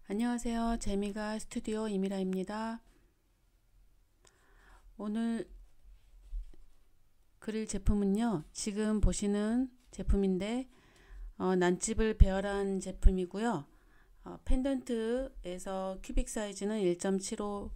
안녕하세요. 재미가 스튜디오 이미라입니다. 오늘 그릴 제품은요. 지금 보시는 제품인데 난집을 배열한 제품이고요. 펜던트에서 큐빅 사이즈는 1.75,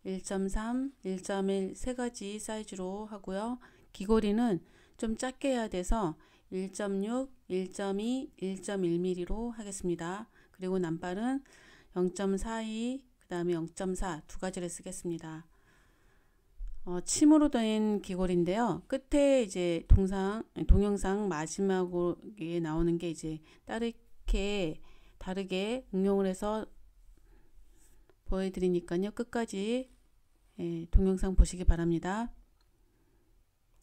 1.3, 1.1 세 가지 사이즈로 하고요. 귀걸이는 좀 작게 해야 돼서 1.6, 1.2, 1.1mm로 하겠습니다. 그리고 남발은 0.42, 그 다음에 0.4 두 가지를 쓰겠습니다. 침으로 된 귀걸이인데요. 끝에 이제 동영상 마지막에 나오는 게 이제 다르게 응용을 해서 보여드리니까요. 끝까지 동영상 보시기 바랍니다.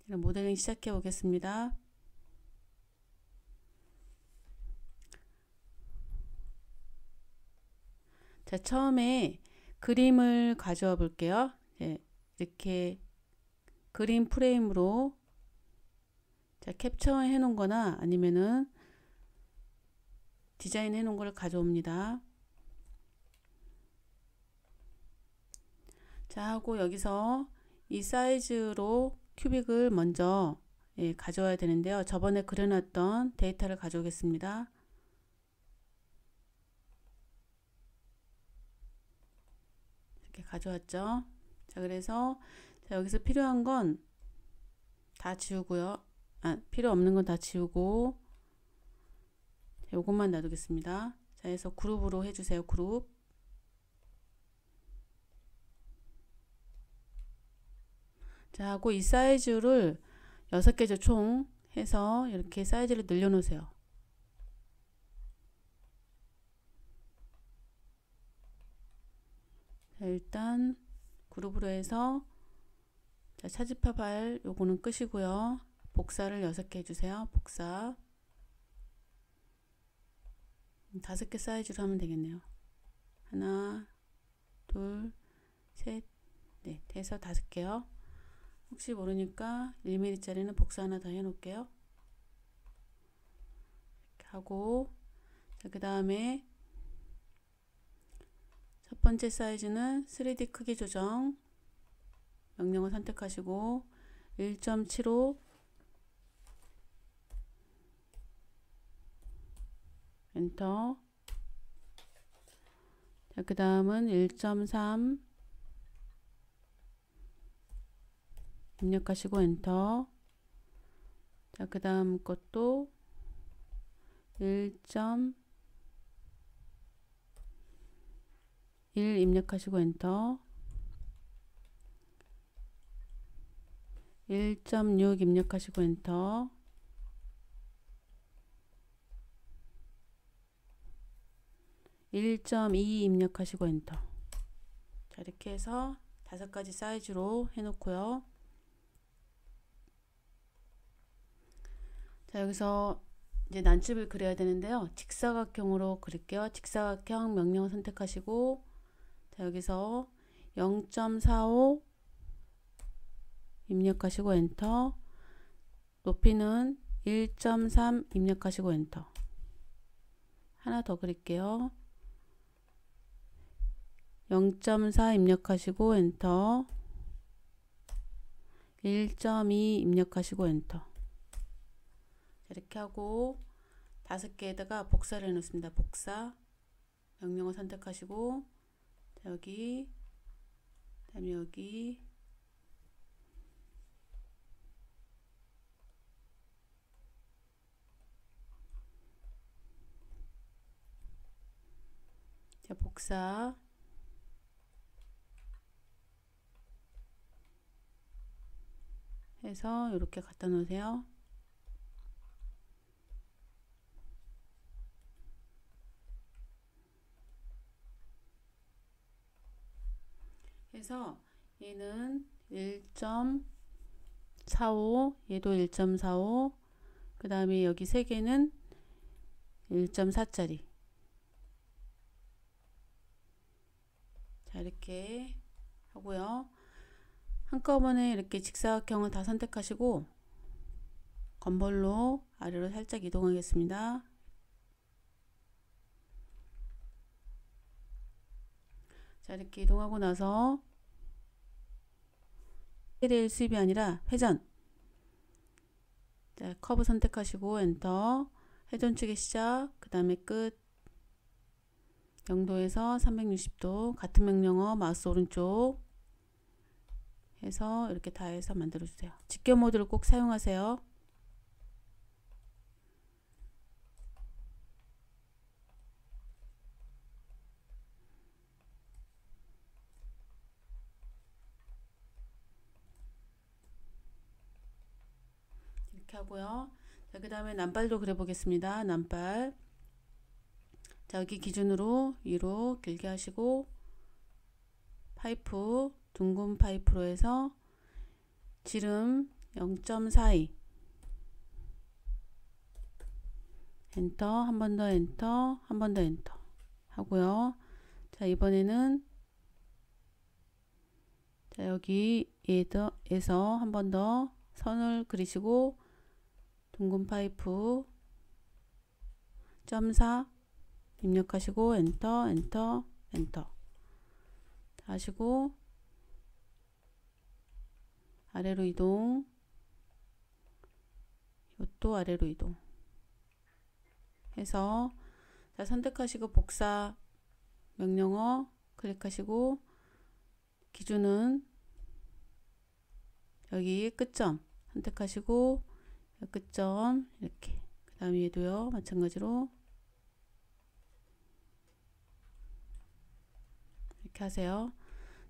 그럼 모델링 시작해 보겠습니다. 자, 처음에 그림을 가져와 볼게요. 이렇게 그림 프레임으로 캡처해 놓은 거나 아니면은 디자인 해 놓은 걸 가져옵니다. 자, 하고 여기서 이 사이즈로 큐빅을 먼저 가져와야 되는데요. 저번에 그려놨던 데이터를 가져오겠습니다. 이렇게 가져왔죠. 자, 그래서 여기서 필요한 건 다 지우고요. 필요 없는 건 다 지우고 요것만 놔두겠습니다. 자, 해서 그룹으로 해주세요. 그룹. 자, 하고 이 사이즈를 6개죠. 총 해서 이렇게 사이즈를 늘려 놓으세요. 자, 일단 그룹으로 해서 자, 차지파 발 요거는 끄시고요. 복사를 6개 해주세요. 복사 5개 사이즈로 하면 되겠네요. 하나, 둘, 셋, 넷 해서 5개요. 혹시 모르니까 1mm 짜리는 복사 하나 더 해 놓을게요. 이렇게 하고 그 다음에 첫 번째 사이즈는 3D 크기 조정 명령을 선택하시고 1.75 엔터. 자, 그 다음은 1.3 입력하시고 엔터. 자, 그 다음 것도 1.1 입력하시고 엔터. 1.6 입력하시고 엔터. 1.2 입력하시고 엔터. 자, 이렇게 해서 5가지 사이즈로 해놓고요. 자, 여기서 이제 난집을 그려야 되는데요. 직사각형으로 그릴게요. 직사각형 명령 선택하시고 자, 여기서 0.45 입력하시고 엔터. 높이는 1.3 입력하시고 엔터. 하나 더 그릴게요. 0.4 입력하시고 엔터. 1.2 입력하시고 엔터. 이렇게 하고 5개에다가 복사를 해 놓습니다. 복사 명령을 선택하시고 자, 여기 그다음에 여기 자, 복사 해서 이렇게 갖다 놓으세요. 그래서 얘는 1.45 얘도 1.45 그 다음에 여기 3개는 1.4짜리 자, 이렇게 하고요. 한꺼번에 이렇게 직사각형을 다 선택하시고 건볼로 아래로 살짝 이동하겠습니다. 자, 이렇게 이동하고 나서 레일 수입이 아니라 회전. 자, 커브 선택하시고 엔터. 회전 축의 시작, 그 다음에 끝. 0도에서 360도. 같은 명령어 마우스 오른쪽 해서 이렇게 다 해서 만들어 주세요. 직결 모드를 꼭 사용하세요. 이렇게 하고요. 자, 그 다음에 난발도 그려 보겠습니다. 난발. 자, 여기 기준으로 위로 길게 하시고 파이프, 둥근 파이프로 해서 지름 0.42 엔터, 한 번 더 엔터, 한 번 더 엔터 하고요. 자, 이번에는 자, 여기에서 한 번 더 선을 그리시고 둥근 파이프 0.4 입력하시고 엔터, 엔터, 엔터 하시고 아래로 이동, 이것도 아래로 이동 해서 자, 선택하시고 복사 명령어 클릭하시고 기준은 여기 끝점 선택하시고 끝점 이렇게, 그 다음 위에도요 마찬가지로 이렇게 하세요.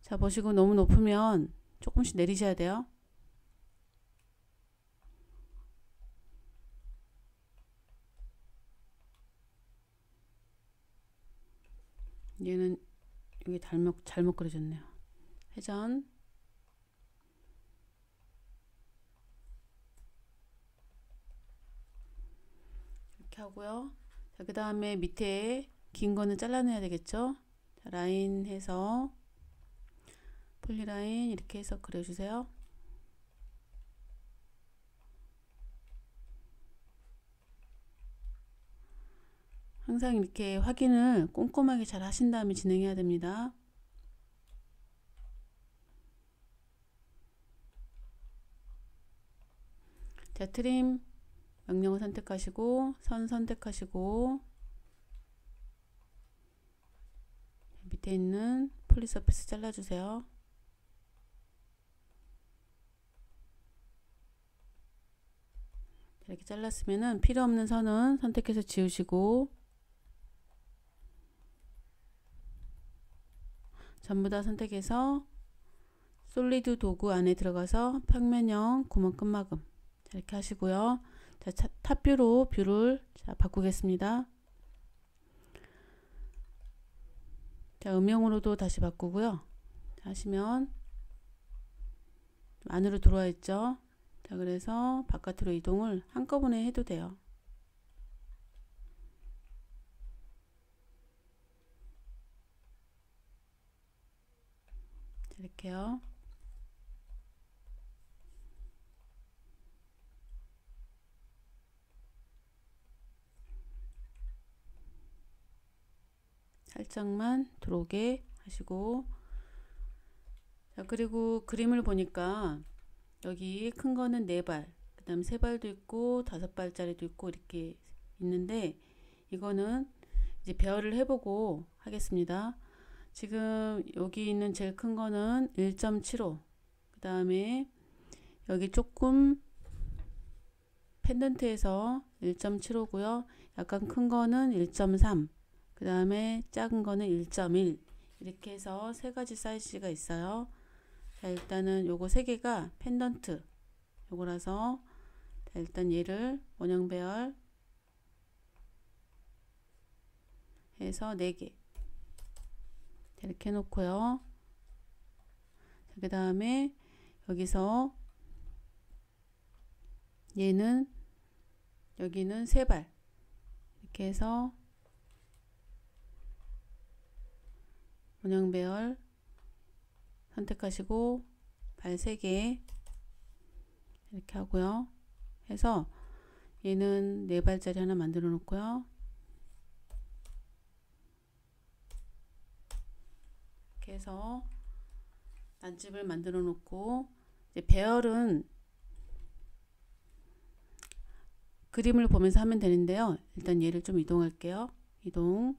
자, 보시고 너무 높으면 조금씩 내리셔야 돼요. 얘는 여기 잘못 그려졌네요. 회전. 이렇게 하고요. 자, 그 다음에 밑에 긴 거는 잘라내야 되겠죠. 자, 라인 해서 폴리라인 이렇게 해서 그려주세요. 항상 이렇게 확인을 꼼꼼하게 잘 하신 다음에 진행해야 됩니다. 자, 트림 명령을 선택하시고 선 선택하시고 밑에 있는 폴리 서페이스 잘라주세요. 이렇게 잘랐으면은 필요 없는 선은 선택해서 지우시고 전부 다 선택해서 솔리드 도구 안에 들어가서 평면형 구멍 끝마금 이렇게 하시고요. 자, 탑뷰로 뷰를 바꾸겠습니다. 자, 음영으로도 다시 바꾸고요. 자, 하시면 안으로 들어와 있죠. 자, 그래서 바깥으로 이동을 한꺼번에 해도 돼요. 이렇게요. 살짝만 들어오게 하시고 자, 그리고 그림을 보니까 여기 큰 거는 4발, 그 다음 3발도 있고 5발짜리도 있고 이렇게 있는데 이거는 이제 배열을 해보고 하겠습니다. 지금 여기 있는 제일 큰 거는 1.75, 그 다음에 여기 조금 펜던트에서 1.75고요. 약간 큰 거는 1.3, 그 다음에 작은 거는 1.1 이렇게 해서 3가지 사이즈가 있어요. 자, 일단은 요거 3개가 펜던트 요거라서 자, 일단 얘를 원형 배열 해서 4개 이렇게 해놓고요. 그 다음에 여기서 얘는 여기는 3발 이렇게 해서 원형 배열 선택하시고 발 3개 이렇게 하고요. 해서 얘는 4발짜리 하나 만들어 놓고요. 이렇게 이렇게 해서 난집을 만들어 놓고, 이제 배열은 그림을 보면서 하면 되는데요. 일단 얘를 좀 이동할게요. 이동.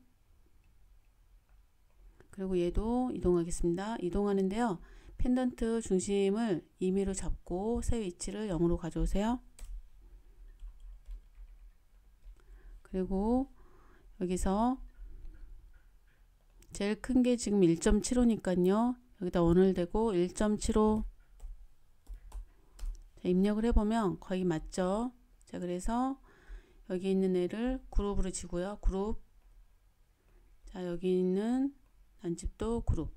그리고 얘도 이동하겠습니다. 이동하는데요. 펜던트 중심을 임의로 잡고 새 위치를 0으로 가져오세요. 그리고 여기서 제일 큰 게 지금 1.75니까요. 여기다 원을 대고 1.75 입력을 해보면 거의 맞죠. 자, 그래서 여기 있는 애를 그룹으로 지고요. 그룹. 자, 여기 있는 난집도 그룹.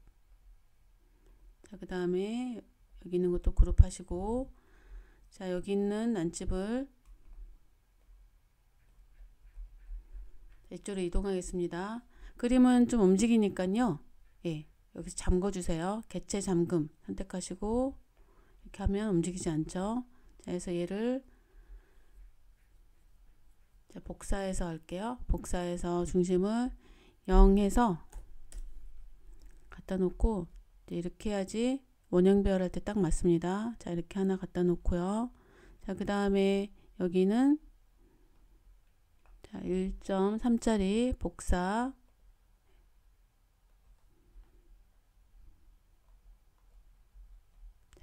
자, 그 다음에 여기 있는 것도 그룹 하시고, 자, 여기 있는 난집을 이쪽으로 이동하겠습니다. 그림은 좀 움직이니까요. 예, 여기서 잠궈 주세요. 개체 잠금 선택하시고, 이렇게 하면 움직이지 않죠. 자, 그래서 얘를 자, 복사해서 할게요. 복사해서 중심을 0 해서 갖다 놓고, 이렇게 해야지 원형 배열할 때 딱 맞습니다. 자, 이렇게 하나 갖다 놓고요. 자, 그 다음에 여기는 자, 1.3짜리 복사.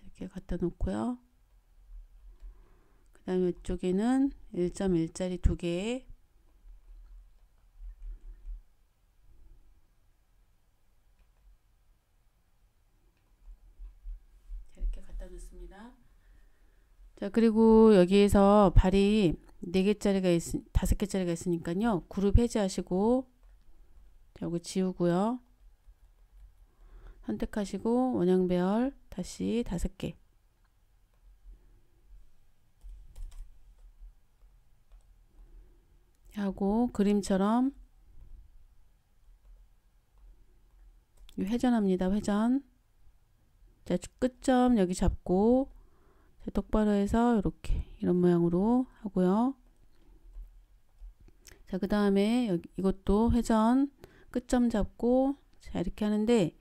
이렇게 갖다 놓고요. 그 다음에 이쪽에는 1.1짜리 2개. 이렇게 갖다 놓습니다. 자, 그리고 여기에서 발이 4개짜리가 5개짜리가 있으니까요. 그룹 해제하시고, 자, 이거 지우고요. 선택하시고 원형 배열 다시 5개. 하고 그림처럼 회전합니다. 회전. 자, 끝점 여기 잡고 자, 똑바로 해서 이렇게 이런 모양으로 하고요. 자, 그 다음에 이것도 회전 끝점 잡고 자, 이렇게 하는데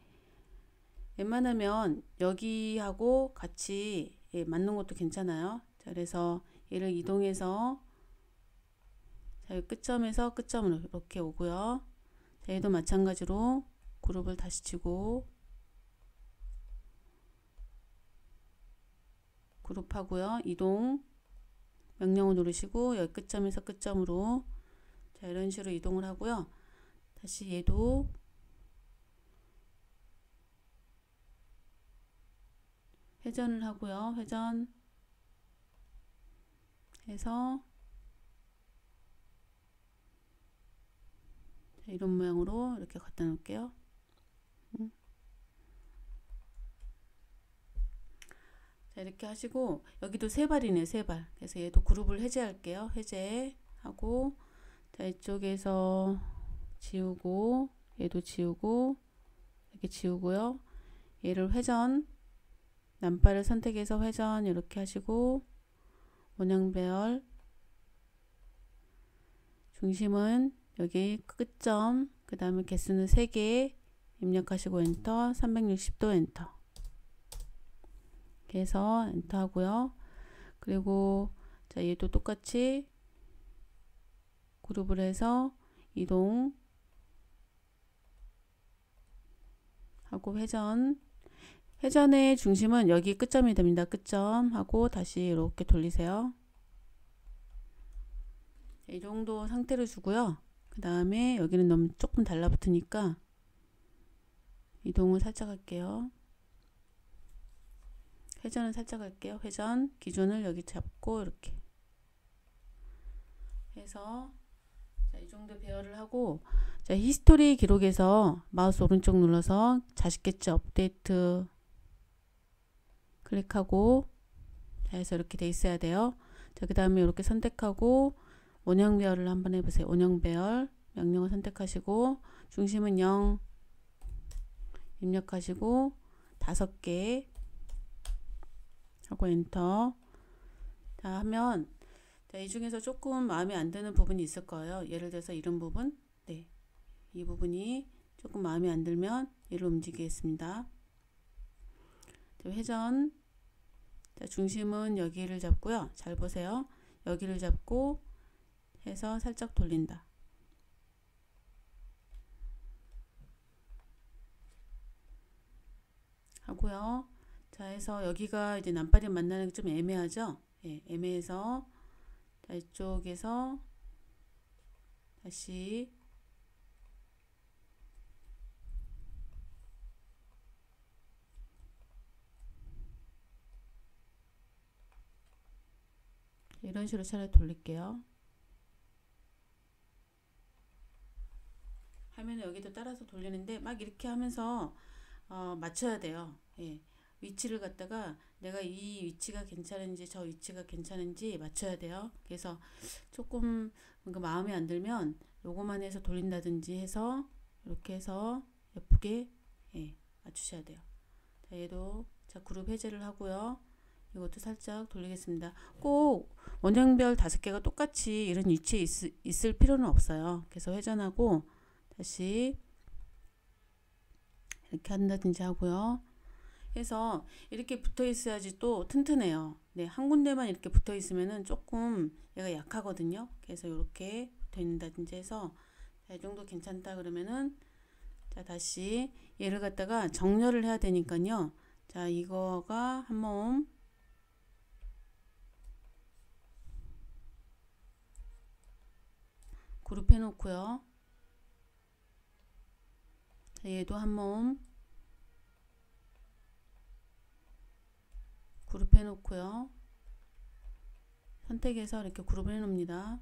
웬만하면 여기하고 같이 예, 맞는 것도 괜찮아요. 자, 그래서 얘를 이동해서 자, 끝점에서 끝점으로 이렇게 오고요. 자, 얘도 마찬가지로 그룹을 다시 치고 그룹하고요. 이동 명령을 누르시고 여기 끝점에서 끝점으로 자, 이런 식으로 이동을 하고요. 다시 얘도 회전을 하고요. 회전 해서 자, 이런 모양으로 이렇게 갖다 놓을게요. 자, 이렇게 하시고 여기도 3발이네요. 3발. 그래서 얘도 그룹을 해제할게요. 해제하고 자, 이쪽에서 지우고 얘도 지우고 이렇게 지우고요. 얘를 회전 남발을 선택해서 회전 이렇게 하시고 원형 배열 중심은 여기 끝점 그 다음에 개수는 3개 입력하시고 엔터 360도 엔터 이렇게 해서 엔터 하고요. 그리고 자, 얘도 똑같이 그룹을 해서 이동 하고 회전의 중심은 여기 끝점이 됩니다. 끝점 하고 다시 이렇게 돌리세요. 이 정도 상태로 주고요. 그 다음에 여기는 너무 조금 달라붙으니까 이동을 살짝 할게요. 회전을 살짝 할게요. 회전 기준을 여기 잡고 이렇게 해서 자, 이 정도 배열을 하고 자, 히스토리 기록에서 마우스 오른쪽 눌러서 자식개체 업데이트 클릭하고 자, 해서 이렇게 돼 있어야 돼요. 자, 그 다음에 이렇게 선택하고 원형 배열을 한번 해보세요. 원형 배열 명령을 선택하시고 중심은 0 입력하시고 5개 하고 엔터. 자, 하면 자, 이 중에서 조금 마음에 안 드는 부분이 있을 거예요. 예를 들어서 이런 부분, 네, 이 부분이 조금 마음에 안 들면 얘를 움직이겠습니다. 회전. 자, 중심은 여기를 잡고요. 잘 보세요. 여기를 잡고 해서 살짝 돌린다. 하고요. 자, 해서 여기가 이제 남발이 만나는 게 좀 애매하죠? 예, 애매해서 자, 이쪽에서 다시 이런 식으로 차례 돌릴게요. 하면 여기도 따라서 돌리는데 막 이렇게 하면서 맞춰야 돼요. 예. 위치를 갖다가 내가 이 위치가 괜찮은지 저 위치가 괜찮은지 맞춰야 돼요. 그래서 조금 마음에 안 들면 요거만 해서 돌린다든지 해서 이렇게 해서 예쁘게 예, 맞추셔야 돼요. 자, 얘도 자, 그룹 해제를 하고요. 이것도 살짝 돌리겠습니다. 꼭 원형별 5개가 똑같이 이런 위치에 있을 필요는 없어요. 그래서 회전하고 다시 이렇게 한다든지 하고요. 해서 이렇게 붙어 있어야지 또 튼튼해요. 네, 한 군데만 이렇게 붙어 있으면은 조금 얘가 약하거든요. 그래서 이렇게 붙어 있는다든지 해서 자, 이 정도 괜찮다 그러면은 자, 다시 얘를 갖다가 정렬을 해야 되니까요. 자, 이거가 한 몸 그룹 해 놓고요. 자, 얘도 한 몸 그룹 해 놓고요. 선택해서 이렇게 그룹을 해 놓습니다.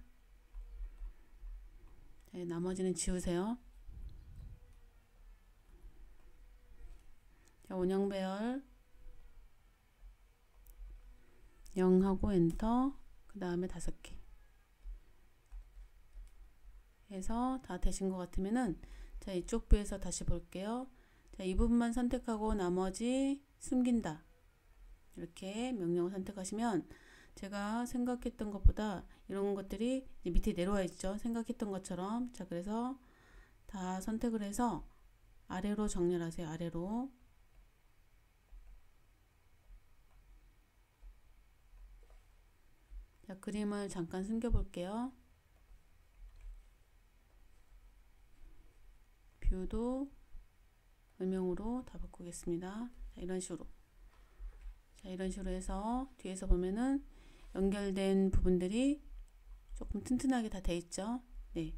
자, 나머지는 지우세요. 자, 원형배열 0하고 엔터 그 다음에 5개 해서 다 되신 것 같으면은 자, 이쪽 뷰에서 다시 볼게요. 자, 이 부분만 선택하고 나머지 숨긴다. 이렇게 명령을 선택하시면 제가 생각했던 것보다 이런 것들이 이제 밑에 내려와 있죠. 생각했던 것처럼. 자, 그래서 다 선택을 해서 아래로 정렬하세요. 아래로. 자, 그림을 잠깐 숨겨 볼게요. 뷰도 음영으로 다 바꾸겠습니다. 자, 이런 식으로. 자, 이런 식으로 해서 뒤에서 보면은 연결된 부분들이 조금 튼튼하게 다 돼 있죠. 네.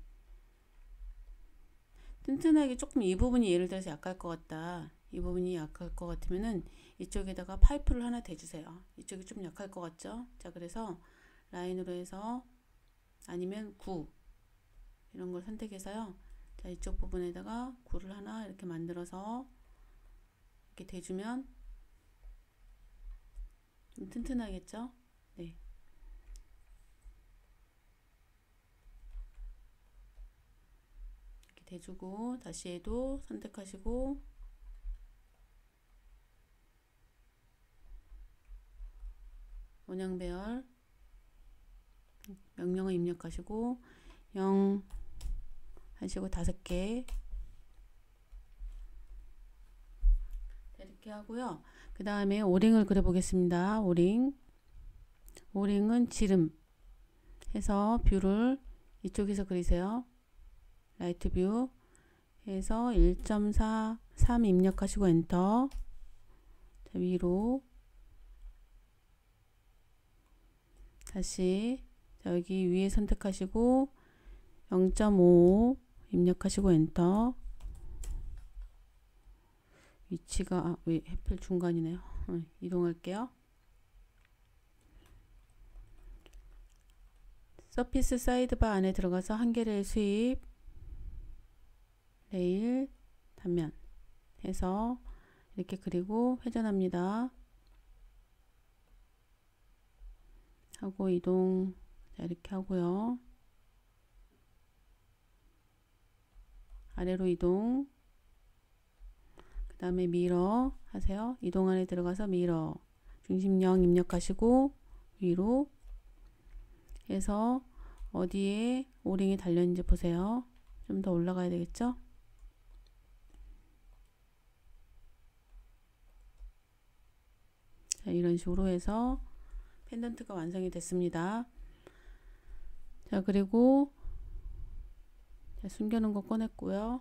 튼튼하게 조금 이 부분이 예를 들어서 약할 것 같다. 이 부분이 약할 것 같으면은 이쪽에다가 파이프를 하나 대주세요. 이쪽이 좀 약할 것 같죠. 자, 그래서 라인으로 해서 아니면 9 이런 걸 선택해서요. 자, 이쪽 부분에다가 9를 하나 이렇게 만들어서 이렇게 대주면 좀 튼튼하겠죠? 네. 이렇게 대주고 다시 해도 선택하시고 원형 배열 명령을 입력하시고 0 하시고 5개 이렇게 하고요. 그 다음에 오링을 그려 보겠습니다. 오링은 지름 해서 뷰를 이쪽에서 그리세요. 라이트 뷰 해서 1.4 3 입력하시고 엔터. 자, 위로 다시 자, 여기 위에 선택하시고 0.5 입력하시고 엔터. 위치가 왜 하필 중간이네요. 이동할게요. 서피스 사이드바 안에 들어가서 한 개를 수입 레일 단면 해서 이렇게 그리고 회전합니다. 하고 이동 자, 이렇게 하고요. 아래로 이동 그 다음에 미러 하세요. 이동 안에 들어가서 미러 중심 0 입력하시고 위로 해서 어디에 오링이 달렸는지 보세요. 좀 더 올라가야 되겠죠? 이런 식으로 해서 펜던트가 완성이 됐습니다. 자, 그리고 숨겨놓은 거 꺼냈고요.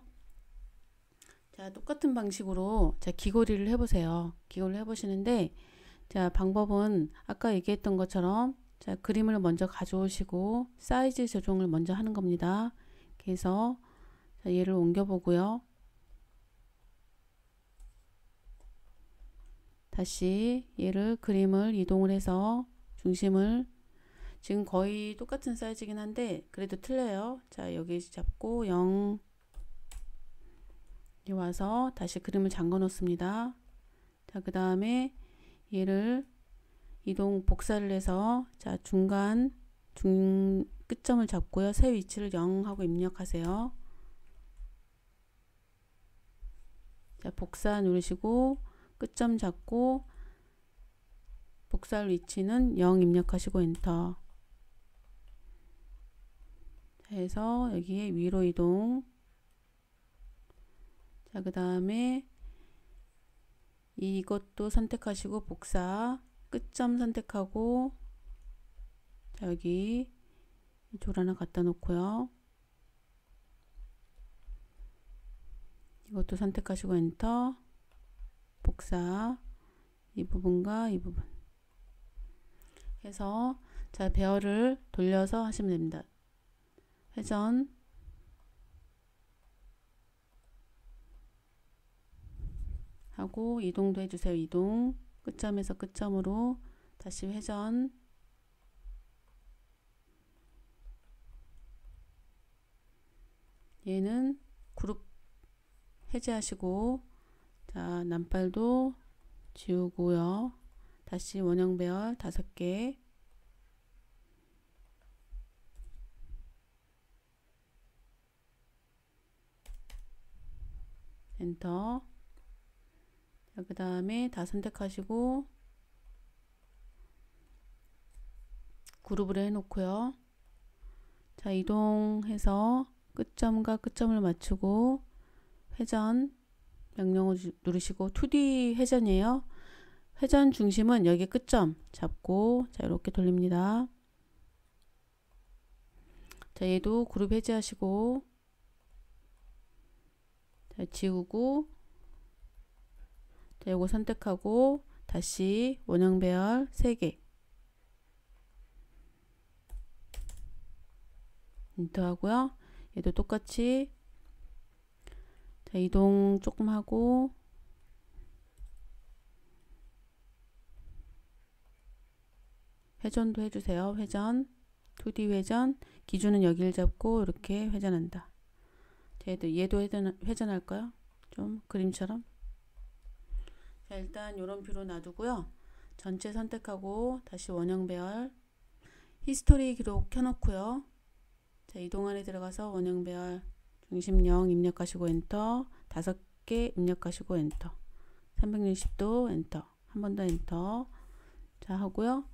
자, 똑같은 방식으로 자, 귀걸이를 해보세요. 귀걸이를 해보시는데, 자, 방법은 아까 얘기했던 것처럼 자, 그림을 먼저 가져오시고 사이즈 조정을 먼저 하는 겁니다. 그래서 자, 얘를 옮겨보고요. 다시 얘를 그림을 이동을 해서 중심을 지금 거의 똑같은 사이즈긴 한데 그래도 틀려요. 자, 여기 잡고 0 와서 다시 그림을 잠궈 놓습니다. 자, 그 다음에 얘를 이동 복사를 해서 자, 중간 끝점을 잡고요. 새 위치를 0 하고 입력하세요. 자, 복사 누르시고 끝점 잡고 복사할 위치는 0 입력하시고 엔터. 자, 해서 여기에 위로 이동. 자, 그 다음에 이것도 선택하시고 복사 끝점 선택하고 자, 여기 줄 하나 갖다 놓고요. 이것도 선택하시고 엔터. 복사 이 부분과 이 부분 해서 자, 배열을 돌려서 하시면 됩니다. 회전 하고 이동도 해주세요. 이동 끝점에서 끝점으로 다시 회전 얘는 그룹 해제하시고 자, 남발도 지우고요. 다시 원형 배열 5개 엔터. 자, 그 다음에 다 선택하시고 그룹으로 해놓고요. 자, 이동해서 끝점과 끝점을 맞추고 회전 명령어 누르시고 2D 회전이에요. 회전 중심은 여기 끝점 잡고 자, 이렇게 돌립니다. 자, 얘도 그룹 해제하시고 자, 지우고 자, 요거 선택하고 다시 원형 배열 3개 엔터 하고요. 얘도 똑같이 자, 이동 조금 하고 회전도 해주세요. 회전 2D 회전 기준은 여기를 잡고 이렇게 회전한다. 자, 얘도 회전할까요? 좀 그림처럼. 자, 일단 요런 뷰로 놔두고요. 전체 선택하고 다시 원형 배열 히스토리 기록 켜놓고요. 자, 이동 안에 들어가서 원형 배열 중심 0 입력하시고 엔터 5개 입력하시고 엔터 360도 엔터 한 번 더 엔터 자 하고요.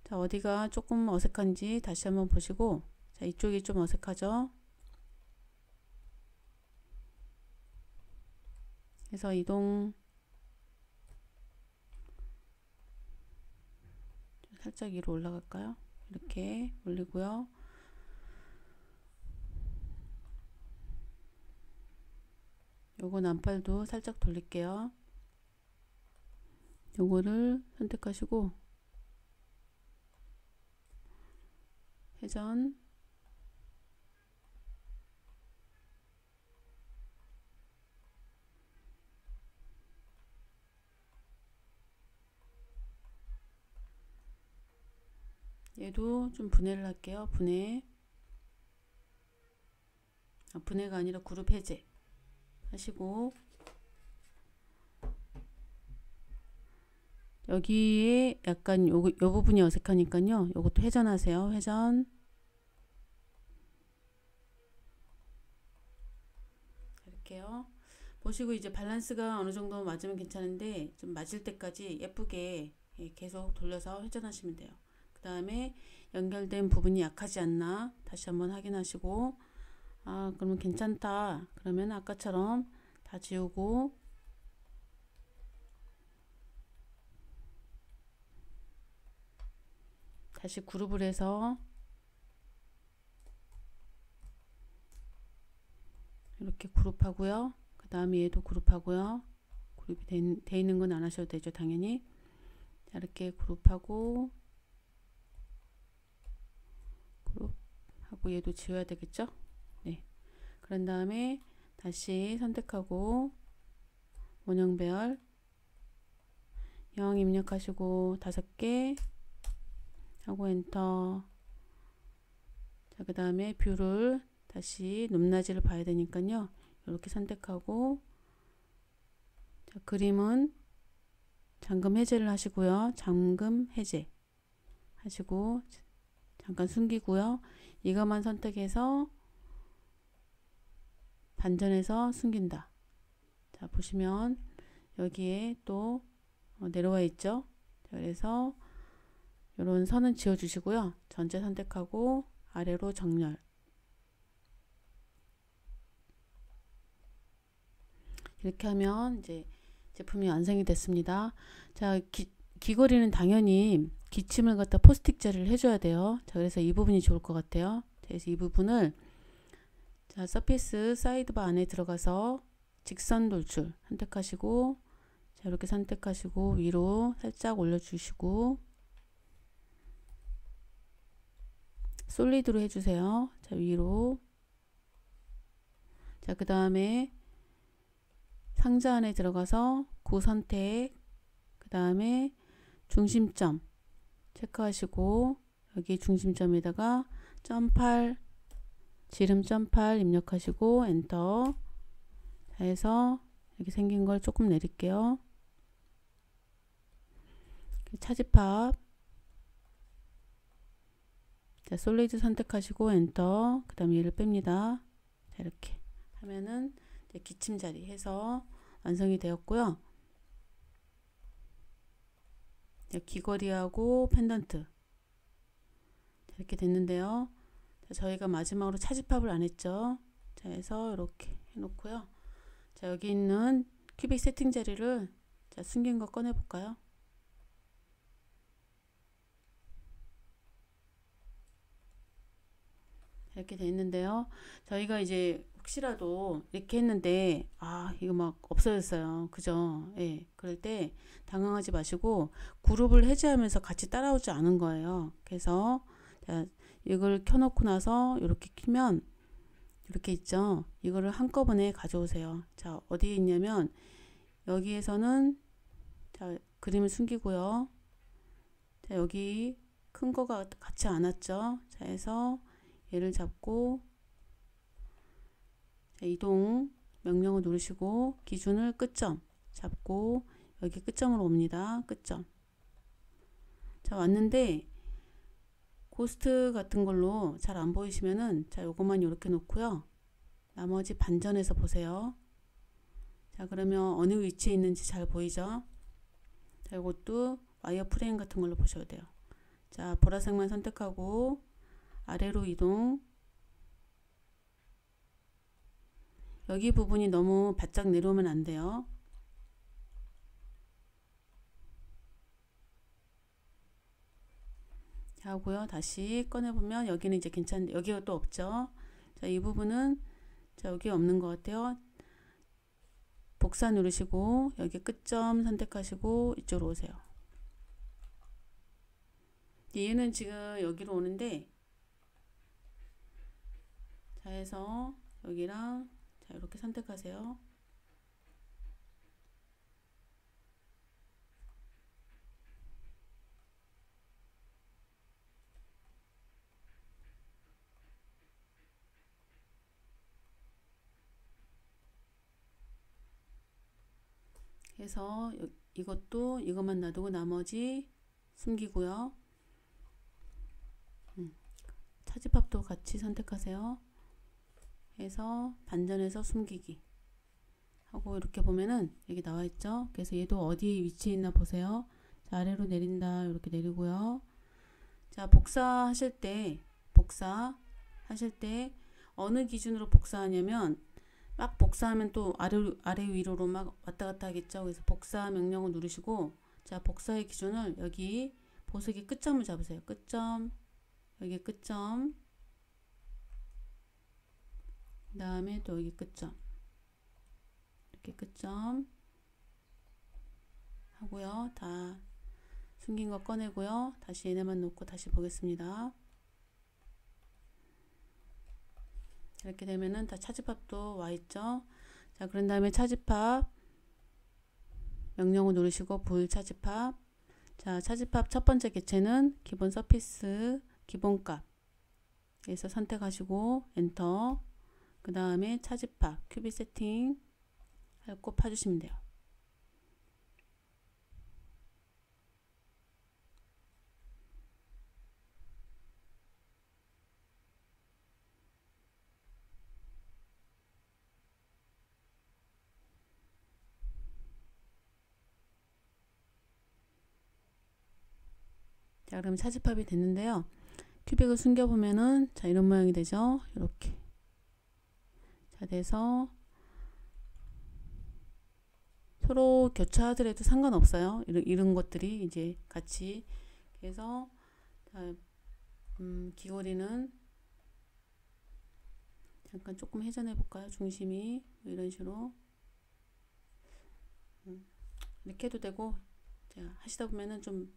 자, 어디가 조금 어색한지 다시 한번 보시고 자, 이쪽이 좀 어색하죠. 그래서 이동 살짝 위로 올라갈까요? 이렇게 올리고요. 요거 남발도 살짝 돌릴게요. 요거를 선택하시고 회전 얘도 좀 분해를 할게요. 분해가 아니라 그룹 해제 하시고 여기에 약간 요 부분이 어색하니까요. 요것도 회전하세요. 회전 이렇게요. 보시고 이제 밸런스가 어느 정도 맞으면 괜찮은데 좀 맞을 때까지 예쁘게 계속 돌려서 회전하시면 돼요. 그 다음에 연결된 부분이 약하지 않나 다시 한번 확인하시고 아, 그러면 괜찮다. 그러면 아까처럼 다 지우고 다시 그룹을 해서 이렇게 그룹하고요. 그 다음에 얘도 그룹하고요. 그룹이 돼 있는 건 안 하셔도 되죠, 당연히. 자, 이렇게 그룹하고 그룹하고 얘도 지워야 되겠죠. 네. 그런 다음에 다시 선택하고 원형별 0 입력하시고 5개 하고 엔터. 자, 그 다음에 뷰를 다시 높낮이를 봐야 되니까요. 이렇게 선택하고, 자, 그림은 잠금 해제를 하시고요. 잠금 해제 하시고 잠깐 숨기고요. 이것만 선택해서 반전해서 숨긴다. 자, 보시면 여기에 또 내려와 있죠. 자, 그래서 이런 선은 지워 주시고요. 전체 선택하고 아래로 정렬. 이렇게 하면 이제 제품이 완성이 됐습니다. 자, 귀걸이는 당연히 기침을 갖다 포스틱 젤을 해줘야 돼요. 자, 그래서 이 부분이 좋을 것 같아요. 자, 그래서 이 부분을 자, 서피스 사이드바 안에 들어가서 직선 돌출 선택하시고, 자, 이렇게 선택하시고 위로 살짝 올려주시고 솔리드로 해주세요. 자, 위로. 자, 그 다음에 상자 안에 들어가서 구 선택, 그 다음에 중심점 체크하시고 여기 중심점에다가 0.8 지름 0.8 입력하시고 엔터. 자, 해서 여기 생긴 걸 조금 내릴게요. 차집합. 자, 솔리드 선택하시고 엔터. 그 다음에 얘를 뺍니다. 자, 이렇게 하면은 이제 기침자리 해서 완성이 되었고요. 귀걸이하고 펜던트 이렇게 됐는데요. 자, 저희가 마지막으로 차집합을 안 했죠. 자, 해서 이렇게 해놓고요. 자, 여기 있는 큐빅 세팅 자리를 자, 숨긴 거 꺼내 볼까요? 이렇게 돼 있는데요. 저희가 이제 혹시라도 이렇게 했는데 이거 막 없어졌어요. 그죠? 예. 그럴 때 당황하지 마시고 그룹을 해제하면서 같이 따라오지 않은 거예요. 그래서 자, 이걸 켜놓고 나서 이렇게 키면 이렇게 있죠. 이거를 한꺼번에 가져오세요. 자, 어디에 있냐면 여기에서는 자, 그림을 숨기고요. 자, 여기 큰 거가 같이 안 왔죠. 자, 해서 얘를 잡고 자, 이동 명령을 누르시고 기준을 끝점 잡고 여기 끝점으로 옵니다. 끝점. 자, 왔는데 고스트 같은 걸로 잘 안 보이시면은 자, 요것만 이렇게 놓고요. 나머지 반전해서 보세요. 자, 그러면 어느 위치에 있는지 잘 보이죠? 자, 이것도 와이어 프레임 같은 걸로 보셔야 돼요. 자, 보라색만 선택하고 아래로 이동. 여기 부분이 너무 바짝 내려오면 안 돼요. 자, 하고요. 다시 꺼내보면 여기는 이제 괜찮은데 여기가 또 없죠. 자, 이 부분은 자, 여기 없는 것 같아요. 복사 누르시고 여기 끝점 선택하시고 이쪽으로 오세요. 얘는 지금 여기로 오는데 자, 해서 여기랑 자, 이렇게 선택하세요. 해서 이것도 이것만 놔두고 나머지 숨기고요. 차집합도 같이 선택하세요. 해서 반전해서 숨기기 하고 이렇게 보면은 여기 나와 있죠. 그래서 얘도 어디에 위치해 있나 보세요. 자, 아래로 내린다 이렇게 내리고요. 자, 복사하실 때 어느 기준으로 복사하냐면 막 복사하면 또 아래 위로로 막 왔다 갔다 하겠죠. 그래서 복사 명령을 누르시고 자, 복사의 기준을 여기 보석이 끝점을 잡으세요. 끝점, 여기 끝점, 그 다음에 또 여기 끝점, 이렇게 끝점 하고요. 다 숨긴 거 꺼내고요. 다시 얘네만 놓고 다시 보겠습니다. 이렇게 되면은 다 차집합도 와 있죠. 자, 그런 다음에 차집합 명령어 누르시고 불 차집합. 자, 차집합 첫 번째 객체는 기본 서피스 기본값에서 선택하시고 엔터. 그 다음에 차집합 큐빅 세팅 꼭 파주시면 돼요. 자, 그럼 차집합이 됐는데요. 큐빅을 숨겨보면은 자, 이런 모양이 되죠. 이렇게. 자, 돼서 서로 교차하더라도 상관없어요. 이런 것들이 이제 같이. 그래서 자, 귀걸이는 잠깐 조금 회전해 볼까요? 중심이 이런 식으로 이렇게 해도 되고, 자, 하시다 보면은 좀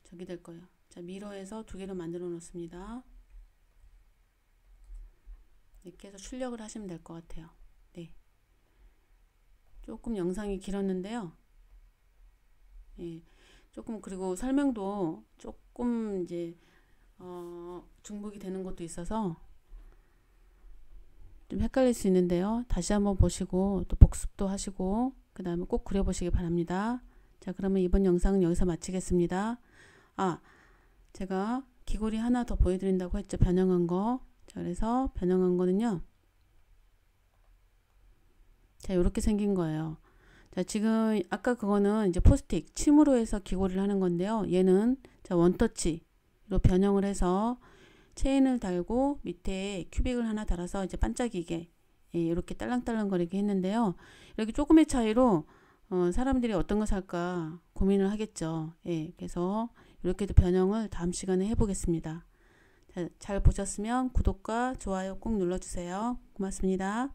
저기 될 거예요. 자, 미러에서 두 개를 만들어 놓습니다. 이렇게 해서 출력을 하시면 될 것 같아요. 네. 조금 영상이 길었는데요. 예. 조금, 그리고 설명도 조금 이제 중복이 되는 것도 있어서 좀 헷갈릴 수 있는데요. 다시 한번 보시고 또 복습도 하시고 그 다음에 꼭 그려보시기 바랍니다. 자, 그러면 이번 영상은 여기서 마치겠습니다. 아, 제가 귀걸이 하나 더 보여드린다고 했죠. 변형한 거. 자, 그래서 변형한 거는요. 자, 이렇게 생긴 거예요. 자, 지금 아까 그거는 이제 포스틱 침으로 해서 귀걸이를 하는 건데요. 얘는 자, 원터치로 변형을 해서 체인을 달고 밑에 큐빅을 하나 달아서 이제 반짝이게 이렇게 딸랑딸랑거리게 했는데요. 이렇게 조금의 차이로 사람들이 어떤 거 살까 고민을 하겠죠. 예, 그래서 이렇게도 변형을 다음 시간에 해보겠습니다. 잘 보셨으면 구독과 좋아요 꼭 눌러주세요. 고맙습니다.